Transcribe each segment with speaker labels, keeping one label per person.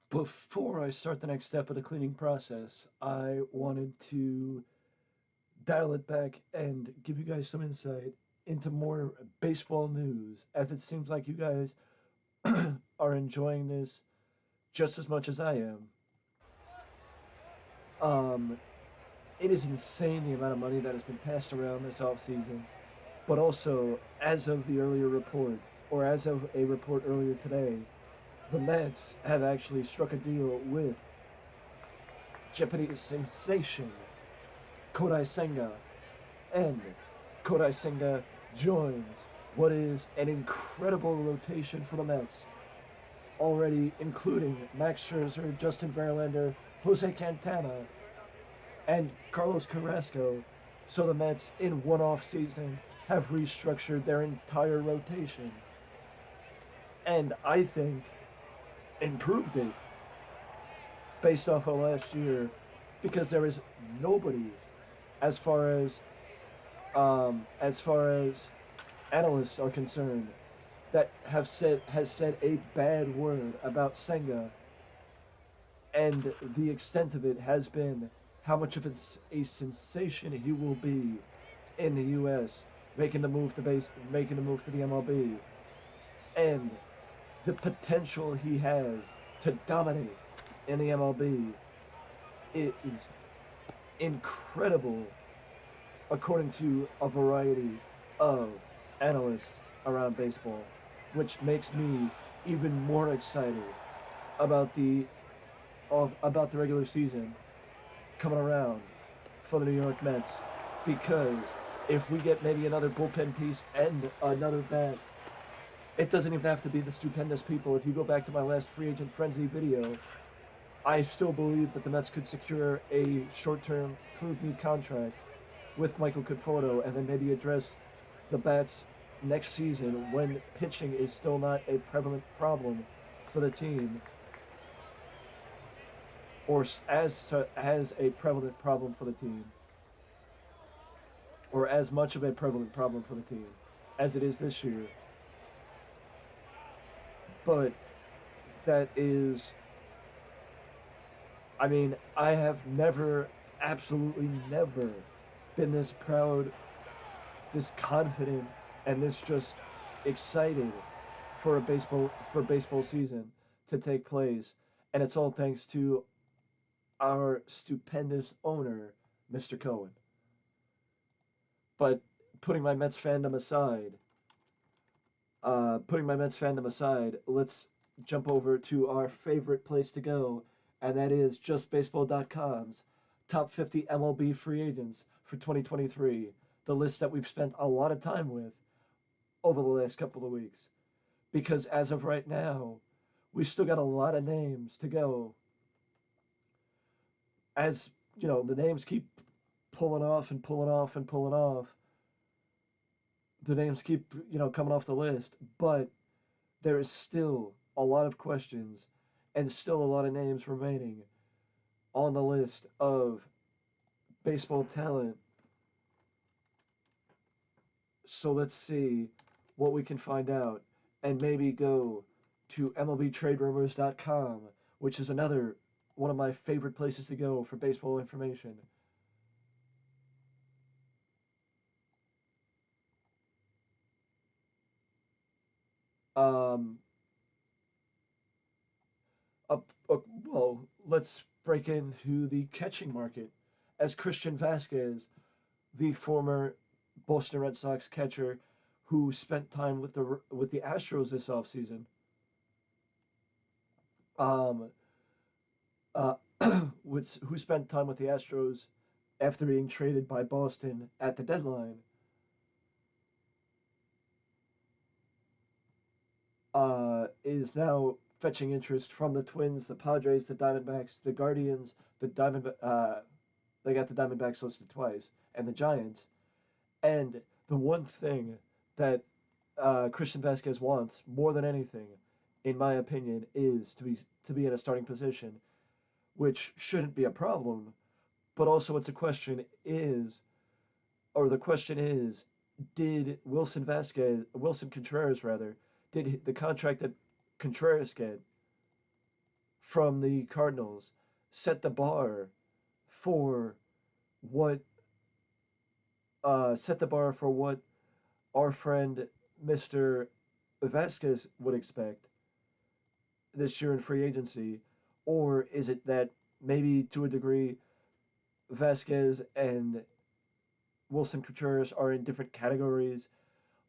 Speaker 1: Before I start the next step of the cleaning process, I wanted to dial it back and give you guys some insight into more baseball news, as it seems like you guys are enjoying this just as much as I am. Um, it is insane the amount of money that has been passed around this offseason, but also, as of the earlier report, or as of a report earlier today, the Mets have actually struck a deal with Japanese sensation Kodai Senga, and Kodai Senga joins what is an incredible rotation for the Mets, already including Max Scherzer, Justin Verlander, Jose Quintana, and Carlos Carrasco. So the Mets, in one off season, have restructured their entire rotation, and I think improved it based off of last year, because there is nobody as far as analysts are concerned that has said a bad word about Senga, and the extent of it has been how much of a sensation he will be in the U.S. making the move to the MLB, and the potential he has to dominate in the MLB. It is incredible, according to a variety of analysts around baseball, which makes me even more excited about the regular season coming around for the New York Mets, because if we get maybe another bullpen piece and another bat, it doesn't even have to be the stupendous people. If you go back to my last free agent frenzy video, I still believe that the Mets could secure a short-term prove me contract with Michael Conforto, and then maybe address the bats next season when pitching is still not a prevalent problem for the team, or as a prevalent problem for the team, or as much of a prevalent problem for the team as it is this year. But that is, I mean, I have never, absolutely never, been this proud, this confident, and this just excited for baseball season to take place, and it's all thanks to our stupendous owner, Mr. Cohen. But putting my Mets fandom aside, let's jump over to our favorite place to go, and that is JustBaseball.com's top 50 MLB free agents for 2023. The list that we've spent a lot of time with over the last couple of weeks. Because as of right now, we still got a lot of names to go. As you know, the names keep pulling off and pulling off and pulling off. The names keep, coming off the list, but there is still a lot of questions and still a lot of names remaining on the list of baseball talent. So let's see what we can find out, and maybe go to MLBTradeRumors.com, which is another one of my favorite places to go for baseball information. Um, well, let's break into the catching market, as Christian Vasquez, the former Boston Red Sox catcher who spent time with the Astros this offseason, um, uh, who spent time with the Astros after being traded by Boston at the deadline, is now fetching interest from the Twins, the Padres, the Diamondbacks, the Guardians, the Diamond. They got the Diamondbacks listed twice, and the Giants. And the one thing that Christian Vasquez wants more than anything, in my opinion, is to be in a starting position, which shouldn't be a problem. But also, the question is, did Wilson Contreras rather, did the contract that Contreras get from the Cardinals set the bar for what our friend Mr. Vasquez would expect this year in free agency, or is it that maybe to a degree Vasquez and Wilson Contreras are in different categories?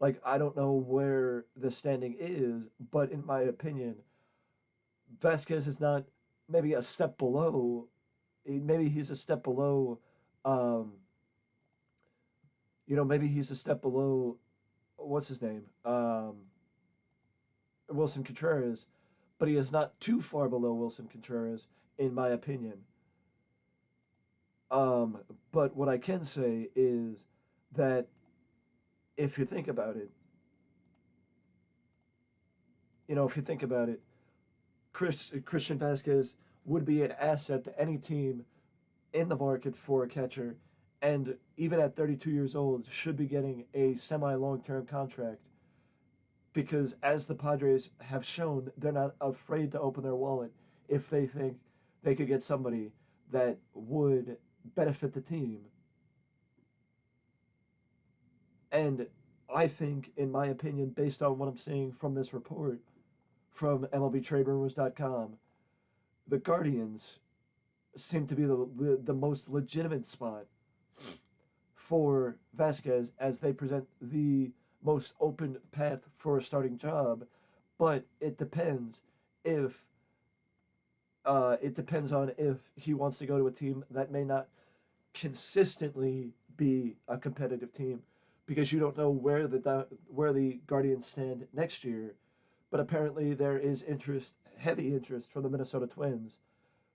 Speaker 1: Like, I don't know where the standing is, but in my opinion, Vasquez is not maybe a step below. Maybe he's a step below. Um, maybe he's a step below. What's his name? Wilson Contreras, but he is not too far below Wilson Contreras, in my opinion. Um, but what I can say is that if you think about it, if you think about it, Christian Vasquez would be an asset to any team in the market for a catcher, and even at 32 years old, should be getting a semi long term contract because, as the Padres have shown, they're not afraid to open their wallet if they think they could get somebody that would benefit the team. And I think, in my opinion, based on what I'm seeing from this report from MLBTradeRumors.com, the Guardians seem to be the most legitimate spot for Vasquez as they present the most open path for a starting job. But if it depends on if he wants to go to a team that may not consistently be a competitive team, because you don't know where the Guardians stand next year. But apparently there is heavy interest from the Minnesota Twins,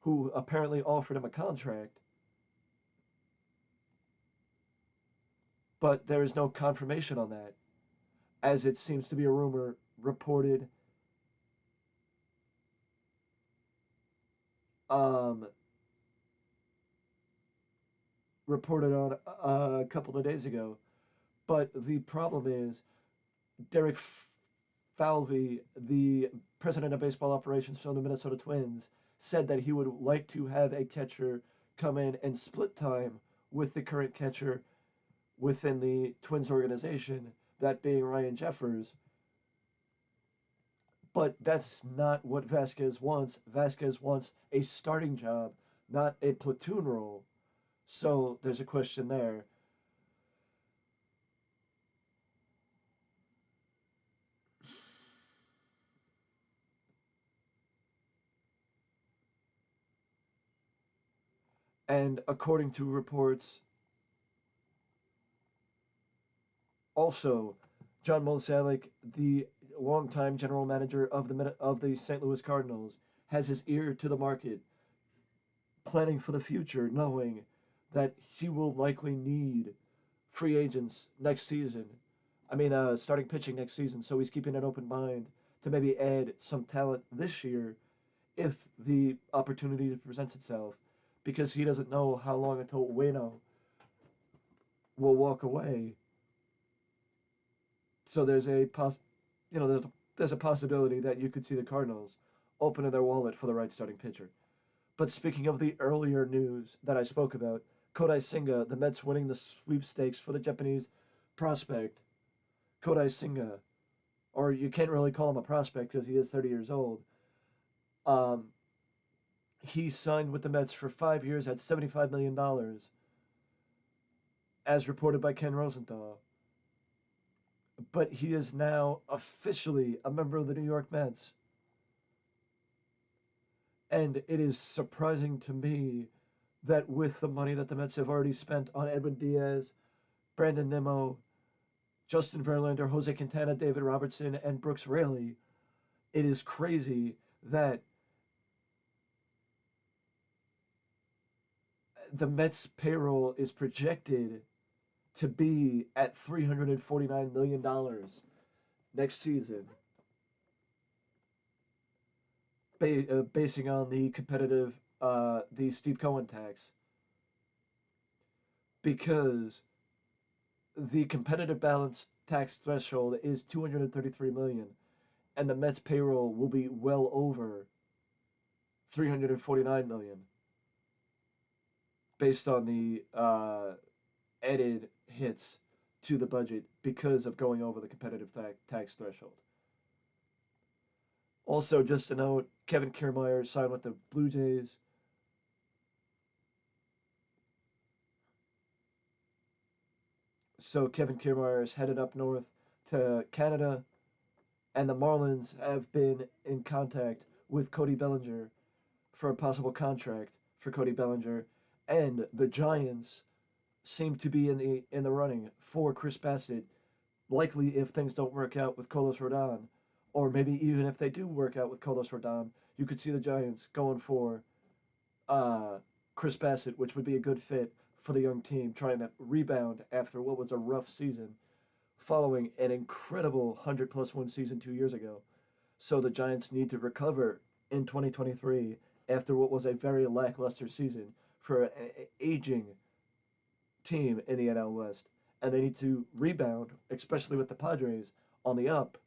Speaker 1: who apparently offered him a contract, but there is no confirmation on that, as it seems to be a rumor um, reported on a couple of days ago. But the problem is Derek Falvey, the president of baseball operations for the Minnesota Twins, said that he would like to have a catcher come in and split time with the current catcher within the Twins organization, that being Ryan Jeffers. But that's not what Vasquez wants. Vasquez wants a starting job, not a platoon role. So there's a question there. And according to reports, also, John Mozeliak, the longtime general manager of the St. Louis Cardinals, has his ear to the market, planning for the future, knowing that he will likely need free agents next season. Starting pitching next season. So he's keeping an open mind to maybe add some talent this year if the opportunity presents itself, because he doesn't know how long until Ueno will walk away. So there's a possibility that you could see the Cardinals opening their wallet for the right starting pitcher. But speaking of the earlier news that I spoke about, Kodai Senga, the Mets winning the sweepstakes for the Japanese prospect, Kodai Senga, or you can't really call him a prospect because he is 30 years old. Um, he signed with the Mets for 5 years at $75 million, as reported by Ken Rosenthal. But he is now officially a member of the New York Mets. And it is surprising to me that with the money that the Mets have already spent on Edwin Diaz, Brandon Nimmo, Justin Verlander, Jose Quintana, David Robertson, and Brooks Raley, it is crazy that the Mets payroll is projected to be at $349 million next season, basing on the Steve Cohen tax, because the competitive balance tax threshold is 233 million, and the Mets payroll will be well over $349 million based on the added hits to the budget because of going over the competitive tax threshold. Also, just a note, Kevin Kiermaier signed with the Blue Jays. So Kevin Kiermaier is headed up north to Canada, and the Marlins have been in contact with Cody Bellinger for a possible contract for Cody Bellinger, and the Giants seem to be in the running for Chris Bassett, likely if things don't work out with Carlos Rodon, or maybe even if they do work out with Carlos Rodon, you could see the Giants going for uh, Chris Bassett, which would be a good fit for the young team trying to rebound after what was a rough season following an incredible 100 plus win season 2 years ago. So the Giants need to recover in 2023 after what was a very lackluster season for an aging team in the NL West. And they need to rebound, especially with the Padres on the up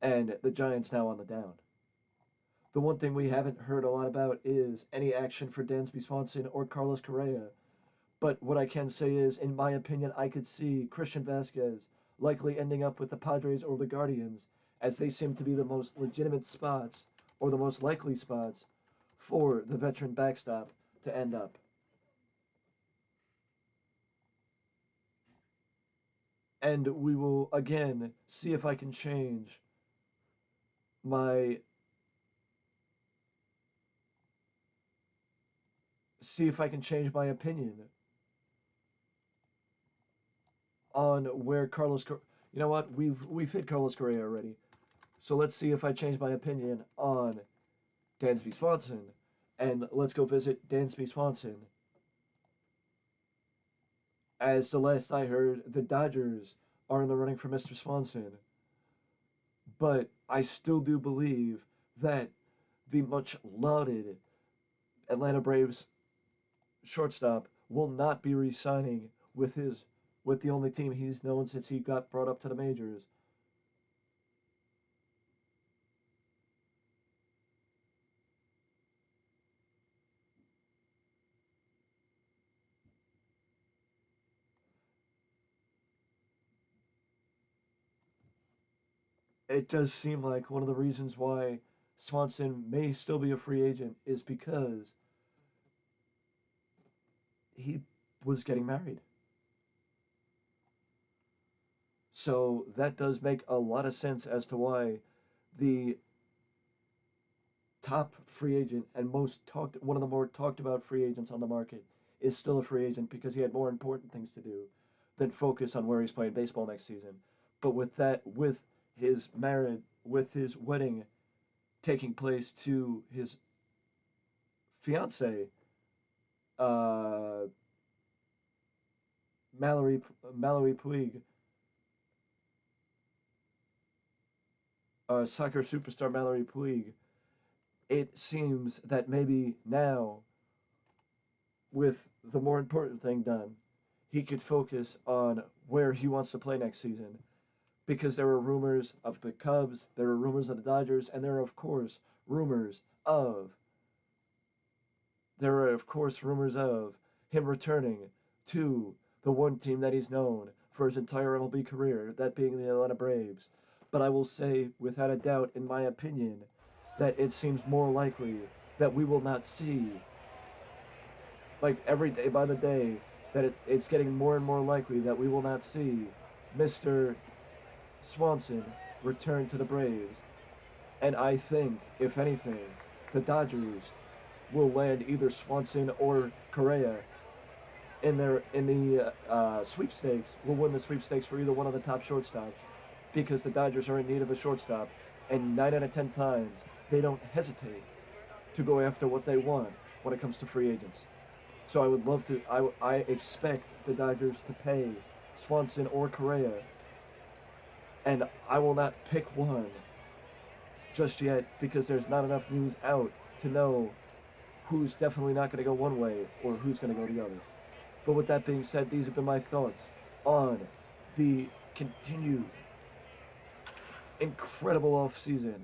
Speaker 1: and the Giants now on the down. The one thing we haven't heard a lot about is any action for Dansby Swanson or Carlos Correa. But what I can say is, in my opinion, I could see Christian Vasquez likely ending up with the Padres or the Guardians, as they seem to be the most legitimate spots or the most likely spots for the veteran backstop to end up. And we will again see if I can change my opinion on where you know what, we've hit Carlos Correa already, so let's see if I change my opinion on Dansby Swanson, and let's go visit Dansby Swanson. As the last I heard, the Dodgers are in the running for Mr. Swanson, but I still do believe that the much lauded Atlanta Braves shortstop will not be re-signing with the only team he's known since he got brought up to the majors. It does seem like one of the reasons why Swanson may still be a free agent is because he was getting married. So that does make a lot of sense as to why the top free agent and one of the more talked about free agents on the market is still a free agent because he had more important things to do than focus on where he's playing baseball next season. But with his wedding taking place to his fiance, uh, Mallory Puig, soccer superstar Mallory Puig, it seems that maybe now, with the more important thing done, he could focus on where he wants to play next season. Because there are rumors of the Cubs, there are rumors of the Dodgers, and rumors of there are of course rumors of him returning to the one team that he's known for his entire MLB career, that being the Atlanta Braves. But I will say, without a doubt, in my opinion, that it seems more likely that we will not see, like every day by the day, that it's getting more and more likely that we will not see Mr. Swanson return to the Braves. And I think, if anything, the Dodgers will land either Swanson or Correa in the sweepstakes. Will win the sweepstakes for either one of the top shortstops, because the Dodgers are in need of a shortstop, and 9 out of 10 times they don't hesitate to go after what they want when it comes to free agents. So I would love to. I expect the Dodgers to pay Swanson or Correa, and I will not pick one just yet because there's not enough news out to know who's definitely not going to go one way or who's going to go the other. But with that being said, these have been my thoughts on the continued incredible offseason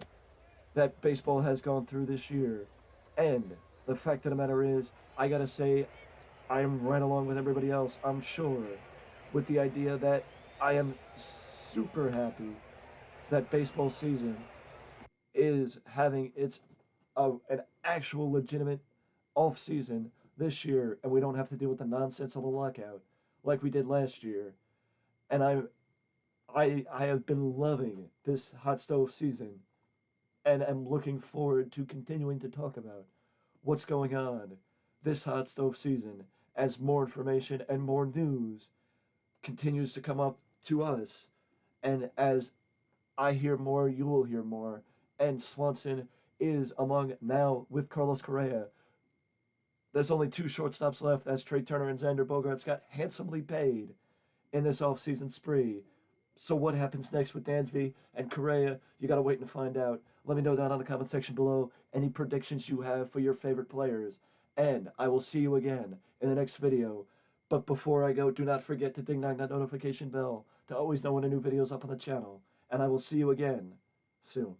Speaker 1: that baseball has gone through this year. And the fact of the matter is, I gotta say, I am right along with everybody else, I'm sure, with the idea that I am super happy that baseball season is having an actual legitimate off season this year, and we don't have to deal with the nonsense of the lockout like we did last year. And I have been loving this hot stove season, and am looking forward to continuing to talk about what's going on this hot stove season as more information and more news continues to come up to us, and as I hear more, you will hear more. And Swanson is among now with Carlos Correa. There's only two shortstops left as Trey Turner and Xander Bogaerts got handsomely paid in this offseason spree. So what happens next with Dansby and Correa? You gotta wait and find out. Let me know down on the comment section below any predictions you have for your favorite players. And I will see you again in the next video. But before I go, do not forget to ding dong that notification bell to always know when a new video is up on the channel. And I will see you again soon.